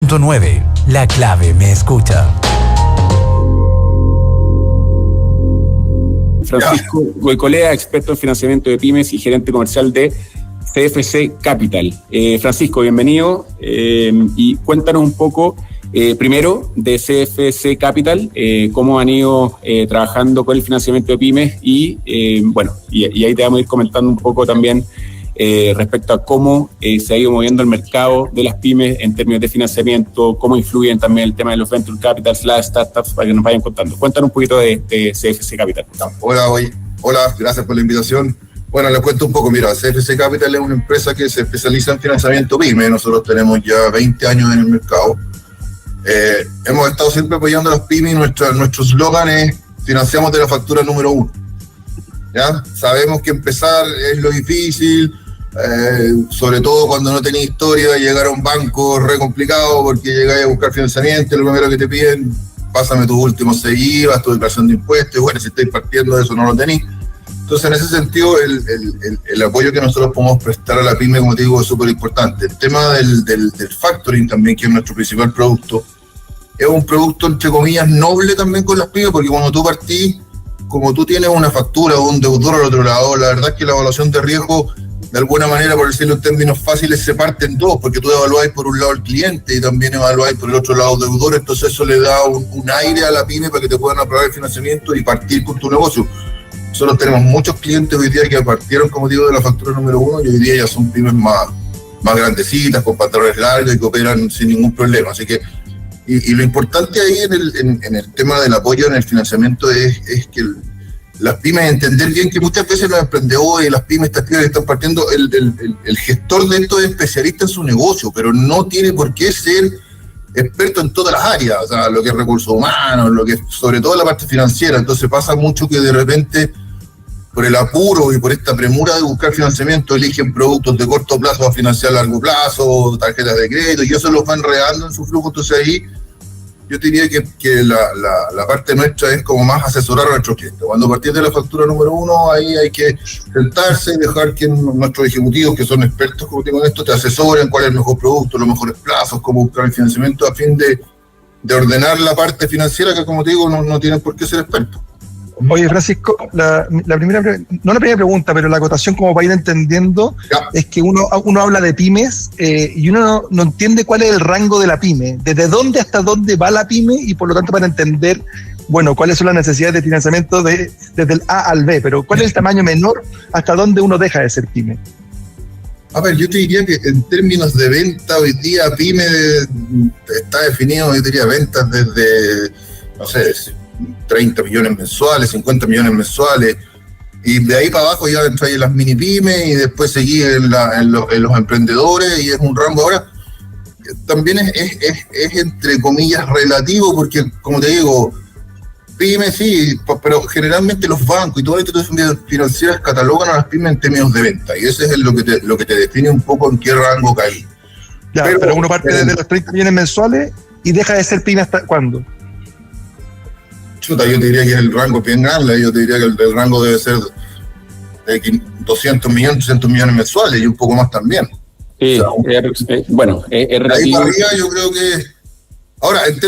100.9, La Clave me escucha. Francisco Goicolea, experto en financiamiento de pymes y gerente comercial de CFC Capital. Francisco, bienvenido y cuéntanos un poco primero de CFC Capital, cómo han ido trabajando con el financiamiento de pymes y ahí te vamos a ir comentando un poco también respecto a cómo se ha ido moviendo el mercado de las pymes en términos de financiamiento, cómo influyen también el tema de los venture capitals, las startups, para que nos vayan contando. Cuéntanos un poquito de CFC Capital. Hola, gracias por la invitación. Bueno, les cuento un poco. Mira, CFC Capital es una empresa que se especializa en financiamiento pyme. Nosotros tenemos ya 20 años en el mercado. Hemos estado siempre apoyando a las pymes y nuestro eslogan es financiamos de la factura número 1. ¿Ya? Sabemos que empezar es lo difícil, sobre todo cuando no tenés historia. Llegar a un banco es re complicado porque llegáis a buscar financiamiento y lo primero que te piden, pásame tus últimos 6 IVA, tu declaración de impuestos, y bueno, si estáis partiendo de eso no lo tenéis. Entonces, en ese sentido, el apoyo que nosotros podemos prestar a la pyme, como te digo, es súper importante. El tema del factoring también, que es nuestro principal producto, es un producto, entre comillas, noble también con las pymes, porque cuando tú partís, como tú tienes una factura o un deudor al otro lado, la verdad es que la evaluación de riesgo, de alguna manera, por decirlo en términos fáciles, se parte en dos, porque tú evaluáis por un lado el cliente y también evaluáis por el otro lado el deudor. Entonces eso le da un aire a la pyme para que te puedan aprobar el financiamiento y partir con tu negocio. Nosotros tenemos muchos clientes hoy día que partieron, como digo, de la factura número 1 y hoy día ya son pymes más grandecitas, con pantalones largos y que operan sin ningún problema. Así que, y lo importante ahí en el tema del apoyo en el financiamiento es que las pymes, entender bien que muchas veces los emprendedores y las pymes, estas pymes que están partiendo, el gestor de esto es especialista en su negocio, pero no tiene por qué ser experto en todas las áreas, o sea, lo que es recursos humanos, lo que es sobre todo la parte financiera. Entonces pasa mucho que de repente, por el apuro y por esta premura de buscar financiamiento, eligen productos de corto plazo a financiar a largo plazo, tarjetas de crédito, y eso los va enredando en su flujo. Entonces ahí yo diría que la parte nuestra es como más asesorar a nuestros clientes. Cuando partís de la factura número 1, ahí hay que sentarse y dejar que nuestros ejecutivos, que son expertos como digo en esto, te asesoren cuál es el mejor producto, los mejores plazos, cómo buscar el financiamiento a fin de ordenar la parte financiera, que como te digo, no tienen por qué ser expertos. Oye, Francisco, la primera pregunta, pero la acotación como para ir entendiendo, es que uno habla de pymes y uno no entiende cuál es el rango de la pyme, desde dónde hasta dónde va la pyme, y por lo tanto para entender, bueno, cuáles son las necesidades de financiamiento desde el A al B, pero cuál es el tamaño menor hasta dónde uno deja de ser pyme. A ver, yo te diría que en términos de venta, hoy día pyme está definido, yo diría, ventas desde, no sé, 30 millones mensuales, 50 millones mensuales, y de ahí para abajo ya entráis en las mini pymes y después seguís en los emprendedores, y es un rango ahora también es entre comillas relativo, porque como te digo, pymes sí, pero generalmente los bancos y todas las instituciones financieras catalogan a las pymes en términos de venta, y ese es lo que te define un poco en qué rango caí. Pero uno parte desde los 30 millones mensuales y deja de ser pyme ¿hasta cuándo? Yo te diría que el rango es bien grande. Yo te diría que el rango debe ser de 200 millones, 300 millones mensuales y un poco más también. Sí, o sea, es relativo. Ahí para arriba yo creo que... Ahora, en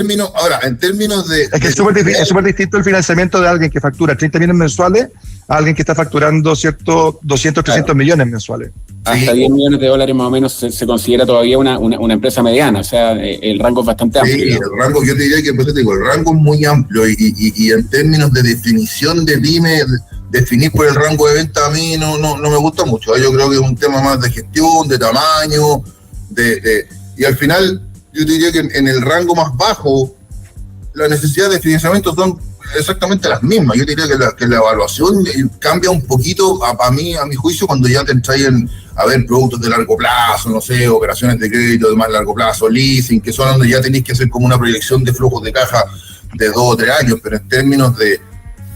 términos de... Es que es súper distinto el financiamiento de alguien que factura 30 millones mensuales a alguien que está facturando, ¿cierto?, 200, 300 millones mensuales. Hasta 10 millones de dólares más o menos se considera todavía una empresa mediana, o sea, el rango es bastante amplio. Sí, el rango, yo te diría que, pues te digo, el rango es muy amplio y en términos de definición de pyme, definir por el rango de venta a mí no me gusta mucho. Yo creo que es un tema más de gestión, de tamaño, y al final yo te diría que en el rango más bajo las necesidades de financiamiento son exactamente las mismas. Yo diría que la evaluación cambia un poquito a mi juicio cuando ya te entráis a ver productos de largo plazo, no sé, operaciones de crédito de más largo plazo, leasing, que son donde ya tenéis que hacer como una proyección de flujos de caja de 2 o 3 años, pero en términos de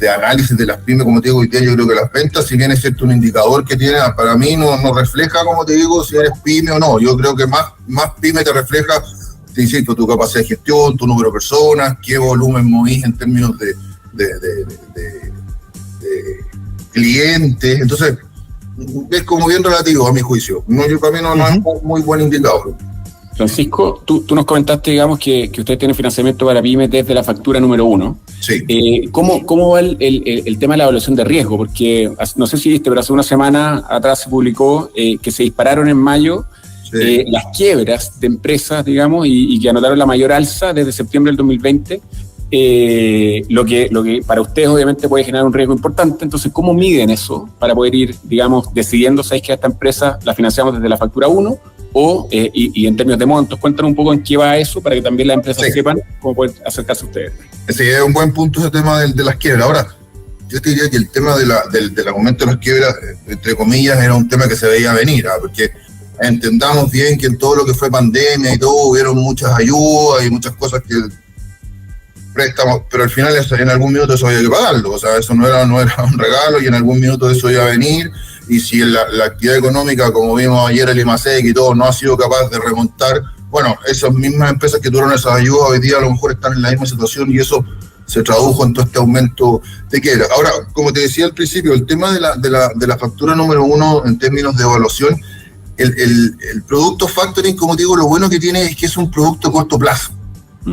análisis de las pymes, como te digo, hoy día yo creo que las ventas, si bien es cierto un indicador que tiene, para mí no refleja, como te digo, si eres pyme o no. Yo creo que más pyme te refleja, te insisto, tu capacidad de gestión, tu número de personas, qué volumen movís en términos de clientes. Entonces, es como bien relativo a mi juicio. Para mí no es un muy buen indicador. Francisco, tú nos comentaste, digamos, que ustedes tienen financiamiento para pymes desde la factura número 1. Sí. ¿Cómo va el tema de la evaluación de riesgo? Porque no sé si viste, pero hace una semana atrás se publicó que se dispararon en mayo las quiebras de empresas, digamos, y que anotaron la mayor alza desde septiembre del 2020. Lo que para ustedes obviamente puede generar un riesgo importante. Entonces, ¿cómo miden eso para poder ir, digamos, decidiendo, sabéis que a esta empresa la financiamos desde la factura 1 y en términos de montos? Cuéntanos un poco en qué va eso para que también las empresas sepan cómo pueden acercarse a ustedes. Sí, es un buen punto ese tema de las quiebras. Ahora, yo te diría que el tema del aumento de las quiebras, entre comillas, era un tema que se veía venir, porque entendamos bien que en todo lo que fue pandemia y todo, hubieron muchas ayudas y muchas cosas que préstamos, pero al final en algún minuto eso había que pagarlo, o sea, eso no era un regalo y en algún minuto eso iba a venir, y si la actividad económica, como vimos ayer el IMASEC y todo, no ha sido capaz de remontar, bueno, esas mismas empresas que tuvieron esas ayudas hoy día a lo mejor están en la misma situación y eso se tradujo en todo este aumento de quiebra. Ahora, como te decía al principio, el tema de la factura número 1 en términos de evaluación, el producto factoring, como te digo, lo bueno que tiene es que es un producto a corto plazo.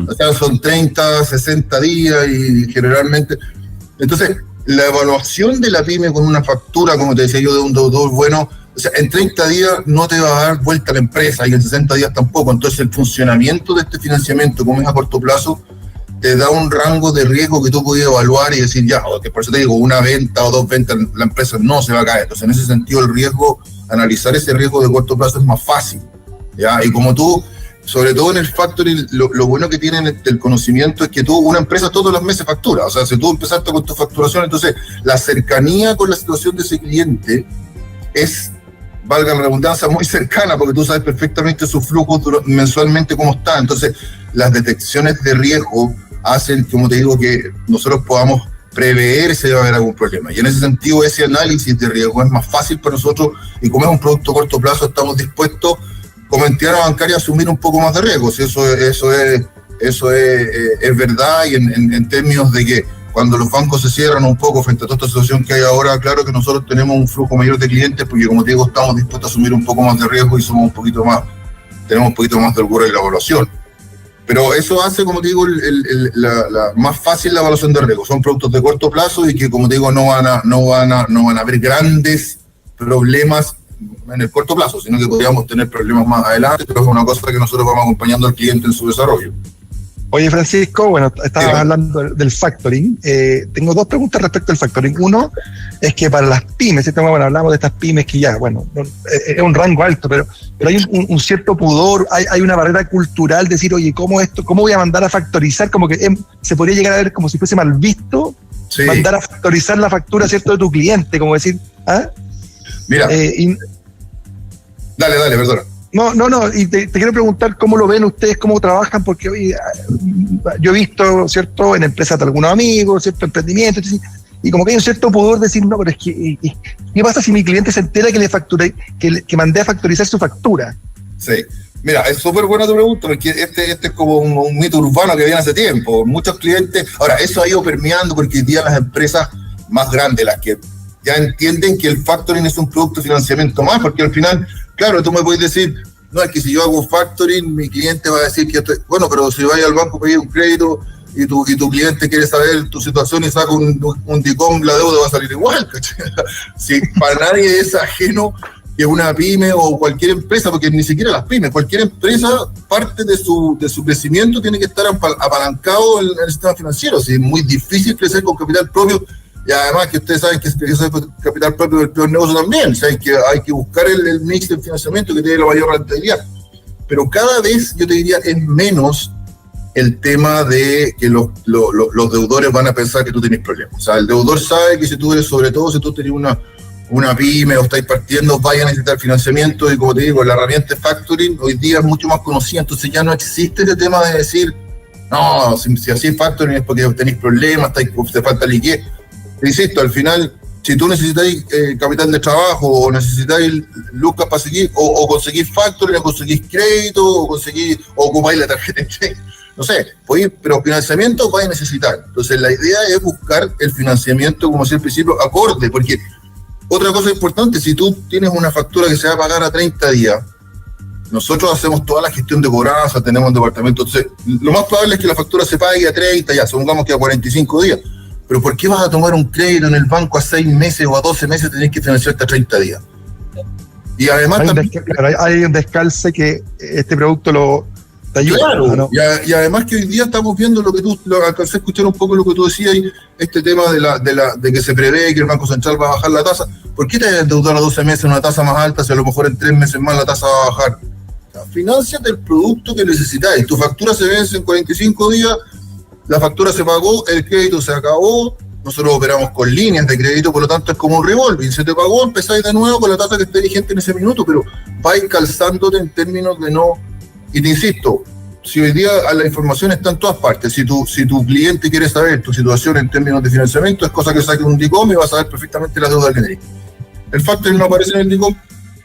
O sea, son 30, 60 días y generalmente... Entonces, la evaluación de la pyme con una factura, como te decía yo, de un deudor bueno, o sea, en 30 días no te va a dar vuelta la empresa y en 60 días tampoco. Entonces, el funcionamiento de este financiamiento, como es a corto plazo, te da un rango de riesgo que tú podías evaluar y decir, ya, que por eso te digo, una venta o 2 ventas, la empresa no se va a caer. Entonces, en ese sentido, el riesgo, analizar ese riesgo de corto plazo es más fácil, ¿ya? Y como tú, sobre todo en el factoring, lo bueno que tienen el conocimiento es que tú, una empresa todos los meses factura. O sea, si tú empezaste con tu facturación, entonces la cercanía con la situación de ese cliente es, valga la redundancia, muy cercana, porque tú sabes perfectamente su flujo mensualmente cómo está. Entonces, las detecciones de riesgo hacen, como te digo, que nosotros podamos prever si va a haber algún problema. Y en ese sentido, ese análisis de riesgo es más fácil para nosotros, y como es un producto a corto plazo, estamos dispuestos, como entidad bancaria, a asumir un poco más de riesgos. Eso es verdad, y en términos de que cuando los bancos se cierran un poco frente a toda esta situación que hay ahora, claro que nosotros tenemos un flujo mayor de clientes, porque como te digo, estamos dispuestos a asumir un poco más de riesgo y somos tenemos un poquito más de holgura en la evaluación. Pero eso hace, como te digo, más fácil la evaluación de riesgo. Son productos de corto plazo y que, como te digo, no van a haber grandes problemas en el corto plazo, sino que podríamos tener problemas más adelante, pero es una cosa que nosotros vamos acompañando al cliente en su desarrollo. Oye, Francisco, bueno, estabas hablando del factoring. Tengo 2 preguntas respecto al factoring. Uno es que para las pymes, bueno, hablamos de estas pymes que ya, bueno, es un rango alto, pero hay un cierto pudor, hay una barrera cultural, decir, oye, ¿cómo voy a mandar a factorizar? Como que se podría llegar a ver como si fuese mal visto, sí, mandar a factorizar la factura, ¿cierto?, de tu cliente, como decir, ¿ah? Mira, dale, perdona. No, y te quiero preguntar cómo lo ven ustedes, cómo trabajan, porque hoy yo he visto, ¿cierto?, en empresas de algunos amigos, cierto, emprendimientos, y como que hay un cierto pudor de decir, no, pero es que, ¿qué pasa si mi cliente se entera que le facturé, que mandé a factorizar su factura? Sí, mira, es súper buena tu pregunta, porque este es como un mito urbano que viene hace tiempo. Muchos clientes, ahora, eso ha ido permeando porque hoy día las empresas más grandes, las que ya entienden que el factoring es un producto de financiamiento más, porque al final, claro, tú me puedes decir, no, es que si yo hago factoring, mi cliente va a decir que bueno, pero si vaya al banco a pedir un crédito y tu cliente quiere saber tu situación y saca un DICOM, la deuda va a salir igual, ¿cachai? Si para nadie es ajeno que una pyme o cualquier empresa, porque ni siquiera las pymes, cualquier empresa, parte de su crecimiento tiene que estar apalancado en el sistema financiero. Si es muy difícil crecer con capital propio. Y además que ustedes saben que ese capital propio del peor negocio también, o sea, hay que buscar el mix de financiamiento que tiene la mayor rentabilidad. Pero cada vez, yo te diría, es menos el tema de que los deudores van a pensar que tú tienes problemas. O sea, el deudor sabe que si tú eres, sobre todo si tú tienes una pyme o estáis partiendo, vaya a necesitar financiamiento, y como te digo, la herramienta de factoring hoy día es mucho más conocida, entonces ya no existe ese tema de decir, no, si así es factoring es porque tenéis problemas, te falta liquidez. Insisto, al final, si tú necesitáis capital de trabajo o necesitáis lucas para seguir, o conseguís factoring, o conseguís crédito, o ocupáis la tarjeta de crédito, no sé, pero financiamiento vais a necesitar. Entonces, la idea es buscar el financiamiento, como decía al principio, acorde, porque otra cosa importante, si tú tienes una factura que se va a pagar a 30 días, nosotros hacemos toda la gestión de cobranza, tenemos un departamento, entonces lo más probable es que la factura se pague a 30, ya, supongamos que a 45 días. Pero ¿por qué vas a tomar un crédito en el banco a 6 meses o a 12 meses? Tenés que financiarte a 30 días. Y además hay un descalce que este producto te ayuda. Claro, ¿no? Y además que hoy día estamos viendo lo que tú alcancé a escuchar un poco lo que tú decías, este tema de que se prevé que el Banco Central va a bajar la tasa. ¿Por qué te vas a endeudar a 12 meses en una tasa más alta si a lo mejor en 3 meses más la tasa va a bajar? O sea, financiate el producto que necesitáis. Tu factura se vence en 45 días, la factura se pagó, el crédito se acabó. Nosotros operamos con líneas de crédito, por lo tanto es como un revolving. Se te pagó, empezáis de nuevo con la tasa que esté vigente en ese minuto, pero vais calzándote en términos de no. Y te insisto, si hoy día la información está en todas partes, si tu cliente quiere saber tu situación en términos de financiamiento, es cosa que saque un DICOM y va a saber perfectamente la deuda que tenés. El factoring no aparece en el DICOM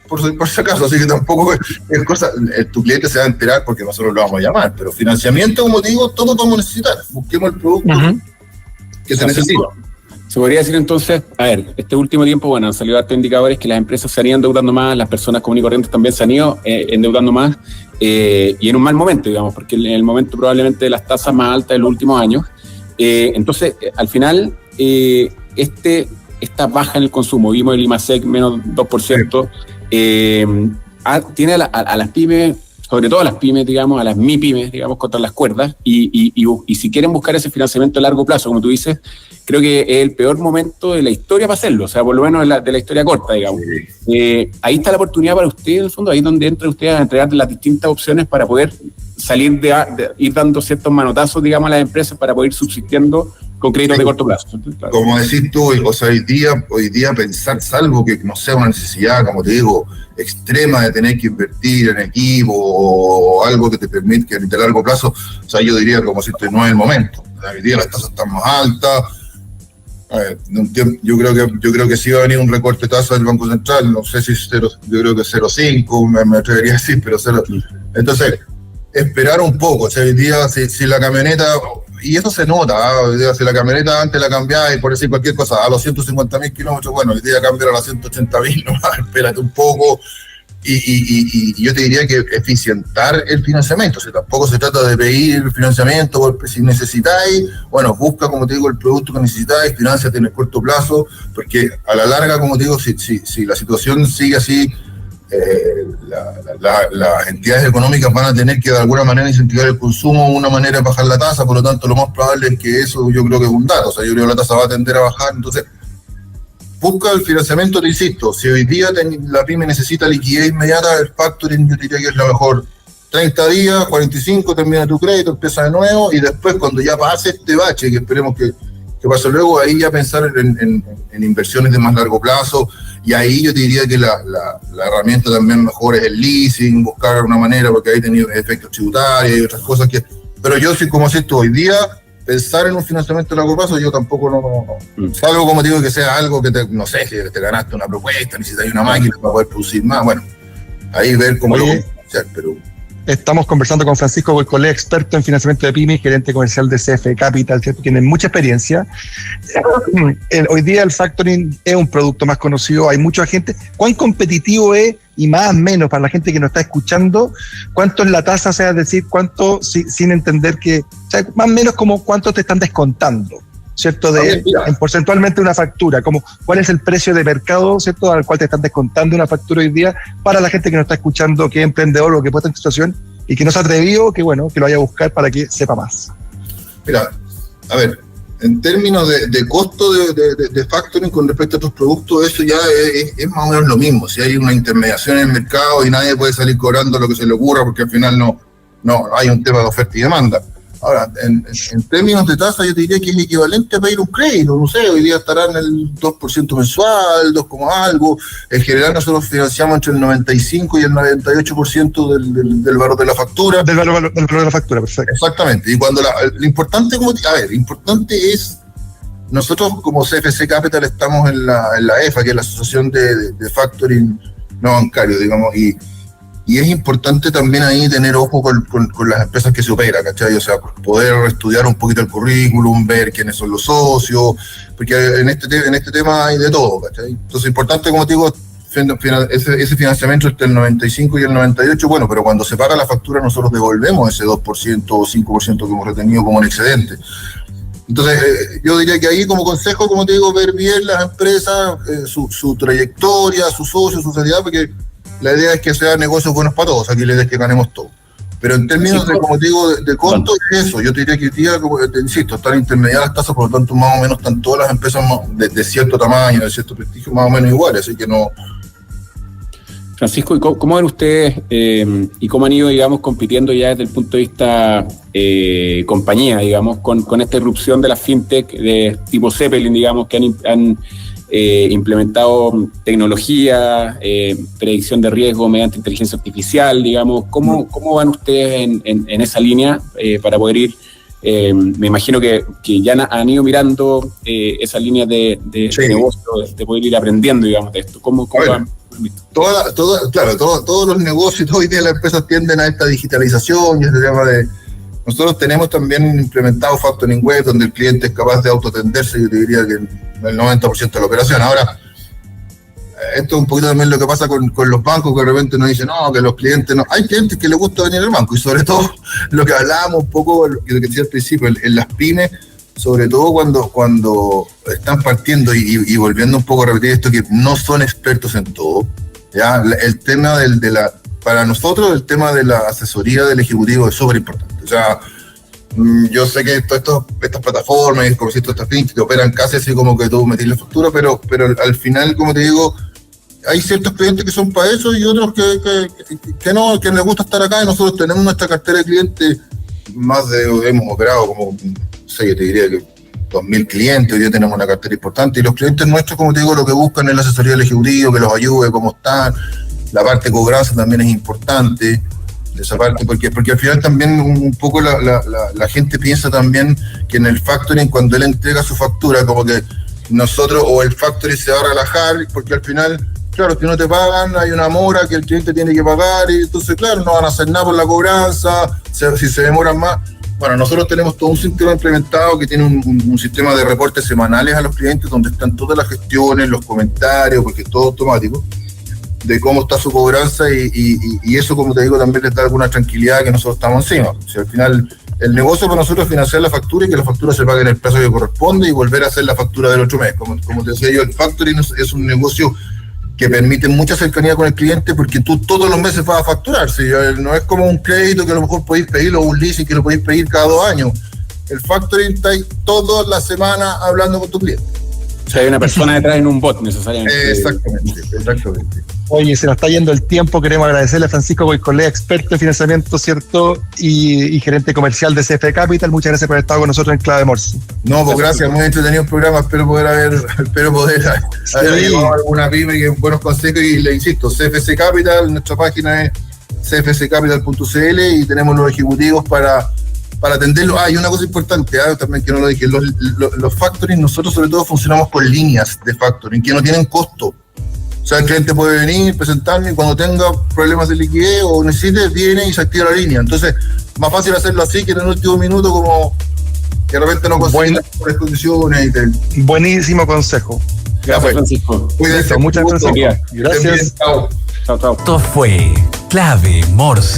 por si acaso, así que tampoco es cosa. Tu cliente se va a enterar porque nosotros lo vamos a llamar, pero financiamiento, como te digo, todos vamos a necesitar. Busquemos el producto que se necesita. Se podría decir entonces, a ver, este último tiempo, han salido hartos indicadores que las empresas se han ido endeudando más, las personas comunes y corrientes también se han ido endeudando más, y en un mal momento, digamos, porque en el momento probablemente de las tasas más altas de los últimos años. Entonces, al final, esta baja en el consumo, vimos el IMASEC menos 2%, tiene a las pymes, sobre todo a las pymes, digamos, a las MIPYMES, digamos, contra las cuerdas, y si quieren buscar ese financiamiento a largo plazo, como tú dices, creo que es el peor momento de la historia para hacerlo, o sea, por lo menos de la historia corta, digamos. Ahí está la oportunidad para usted, en el fondo, ahí es donde entra usted a entregar las distintas opciones para poder salir de ir dando ciertos manotazos, digamos, a las empresas para poder ir subsistiendo con créditos de corto plazo. Claro. Como decís tú, o sea, hoy día pensar, salvo que no sea una necesidad, como te digo, extrema de tener que invertir en equipo o algo que te permite que a largo plazo, o sea, yo diría como si no es el momento. Hoy día las tasas están más altas. A ver, yo creo que sí va a venir un recorte de tasa del Banco Central, no sé si yo creo que 0,5, me atrevería a decir, pero 0. Entonces, esperar un poco, o sea, hoy día si la camioneta, y eso se nota, hoy día si la camioneta antes la cambiaba y por decir cualquier cosa, a los 150.000 kilómetros, bueno, hoy día cambiar a los 180.000 nomás, espérate un poco, y yo te diría que eficientar el financiamiento, o sea, tampoco se trata de pedir financiamiento, porque si necesitáis, bueno, busca, como te digo, el producto que necesitáis, financiate en el corto plazo, porque a la larga, como te digo, si la situación sigue así, las entidades económicas van a tener que de alguna manera incentivar el consumo, una manera de bajar la tasa, por lo tanto lo más probable es que eso, yo creo que es un dato, o sea, yo creo que la tasa va a tender a bajar, entonces busca el financiamiento, te insisto, si hoy día la pyme necesita liquidez inmediata, el factoring yo diría que es lo mejor. 30 días, 45, termina tu crédito, empieza de nuevo, y después cuando ya pase este bache, que esperemos que pase luego, ahí ya pensar en inversiones de más largo plazo, y ahí yo te diría que la herramienta también mejor es el leasing, buscar una manera, porque ahí tenido efectos tributarios y otras cosas que... Pero yo, sí, como si esto hoy día, pensar en un financiamiento a largo plazo, yo tampoco no. Salvo, como digo, que sea algo que no sé, si te ganaste una propuesta, necesitas una máquina para poder producir más, bueno, ahí ver cómo lo vamos a hacer, pero... Estamos conversando con Francisco Goicolea, experto en financiamiento de pymes, gerente comercial de CF Capital, que tiene mucha experiencia. Hoy día el factoring es un producto más conocido, hay mucha gente. ¿Cuán competitivo es? Y más o menos, para la gente que nos está escuchando, ¿cuánto es la tasa? O sea, es decir, cuánto, sin entender que, o sea, más o menos como cuánto te están descontando, ¿cierto? En porcentualmente una factura, como cuál es el precio de mercado, ¿cierto? Al cual te están descontando una factura hoy día para la gente que nos está escuchando, que es emprendedor o que puede estar en situación y que no se ha atrevido, que bueno, que lo vaya a buscar para que sepa más. Mira, a ver, en términos de costo de factoring con respecto a otros productos, eso ya es más o menos lo mismo. Si hay una intermediación en el mercado y nadie puede salir cobrando lo que se le ocurra, porque al final no hay un tema de oferta y demanda. Ahora, en términos de tasa, yo te diría que es equivalente a pedir un crédito, no sé, hoy día estará en el 2% mensual, 2, algo. En general, nosotros financiamos entre el 95 y el 98% del valor de la factura. Del valor de la factura, perfecto. Exactamente, y cuando lo importante, importante es, nosotros como CFC Capital estamos en la EFA, que es la Asociación de Factoring No Bancario, digamos, y es importante también ahí tener ojo con las empresas que se operan, ¿cachai? O sea, poder estudiar un poquito el currículum, ver quiénes son los socios, porque en este tema hay de todo, ¿cachai? Entonces es importante, como te digo, ese financiamiento entre el 95 y el 98, bueno, pero cuando se paga la factura nosotros devolvemos ese 2% o 5% que hemos retenido como un excedente. Entonces, yo diría que ahí como consejo, como te digo, ver bien las empresas, su trayectoria, sus socios, su seriedad, porque la idea es que sean negocios buenos para todos, aquí la idea es que ganemos todos. Pero en términos de, como te digo, de costo, es eso. Yo te diría que hoy día, como te insisto, están intermediadas las tasas, por lo tanto, más o menos están todas las empresas de cierto tamaño, de cierto prestigio, más o menos iguales, así que no. Francisco, ¿y cómo ven ustedes y cómo han ido, digamos, compitiendo ya desde el punto de vista compañía, digamos, con esta irrupción de la fintech de tipo Zeppelin, digamos, que han implementado tecnología, predicción de riesgo mediante inteligencia artificial, digamos? ¿Cómo van ustedes en esa línea para poder ir? Me imagino que ya han ido mirando esa línea de negocio, de poder ir aprendiendo, digamos, de esto. ¿Cómo van? Todos los negocios, hoy día las empresas tienden a esta digitalización y este tema de... Nosotros tenemos también implementado Factoring Web, donde el cliente es capaz de autoatenderse, yo te diría que el 90% de la operación. Ahora, esto es un poquito también lo que pasa con los bancos, que de repente nos dicen, no, que los clientes no... Hay clientes que les gusta venir al banco, y sobre todo lo que hablábamos un poco, lo que decía al principio, en las pymes, sobre todo cuando están partiendo y volviendo un poco a repetir esto, que no son expertos en todo, ¿ya? El tema para nosotros el tema de la asesoría del ejecutivo es súper importante. O sea, yo sé que estas plataformas, como si estas fintech te operan casi así como que tú metís la factura, pero al final, como te digo, hay ciertos clientes que son para eso y otros que no, que les gusta estar acá, y nosotros tenemos nuestra cartera de clientes, hemos operado como... yo te diría que 2.000 clientes, hoy día tenemos una cartera importante, y los clientes nuestros, como te digo, lo que buscan es la asesoría del ejecutivo, que los ayude, cómo están, la parte de cobranza también es importante, esa parte, porque al final también un poco la gente piensa también que en el factoring, cuando él entrega su factura, como que nosotros, o el factoring se va a relajar, porque al final, claro, si no te pagan, hay una mora que el cliente tiene que pagar, y entonces, claro, no van a hacer nada por la cobranza, si se demoran más. Bueno, nosotros tenemos todo un sistema implementado que tiene un sistema de reportes semanales a los clientes donde están todas las gestiones, los comentarios, porque es todo automático, de cómo está su cobranza y eso, como te digo, también les da alguna tranquilidad que nosotros estamos encima. O sea, al final, el negocio para nosotros es financiar la factura y que la factura se pague en el plazo que corresponde y volver a hacer la factura del otro mes. Como te decía yo, el factoring es un negocio que permite mucha cercanía con el cliente, porque tú todos los meses vas a facturar, ¿sí? No es como un crédito que a lo mejor podéis pedir, o un leasing que lo podéis pedir cada 2 años. El factoring está ahí toda la semana hablando con tu cliente. O sea, hay una persona detrás en un bot necesariamente. Exactamente. Oye, se nos está yendo el tiempo. Queremos agradecerle a Francisco Goicolea, experto en financiamiento, ¿cierto? Y gerente comercial de CFE Capital. Muchas gracias por haber estado con nosotros en Clave Morse. No, pues gracias, muy entretenido el programa. Espero poder haber llevado alguna pyme y buenos consejos. Y le insisto, CFC Capital, nuestra página es cfccapital.cl y tenemos los ejecutivos para atenderlo. Y una cosa importante, también que no lo dije, los factoring, nosotros sobre todo funcionamos con líneas de factoring que no tienen costo. O sea, el cliente puede venir, presentarme, y cuando tenga problemas de liquidez o necesite, viene y se activa la línea. Entonces, más fácil hacerlo así que en el último minuto, como que de repente no consiguen las condiciones. Buenísimo consejo. Gracias, Francisco. Cuídense. Muchas gracias. Gracias. Chao. Chao. Esto fue Clave Morse.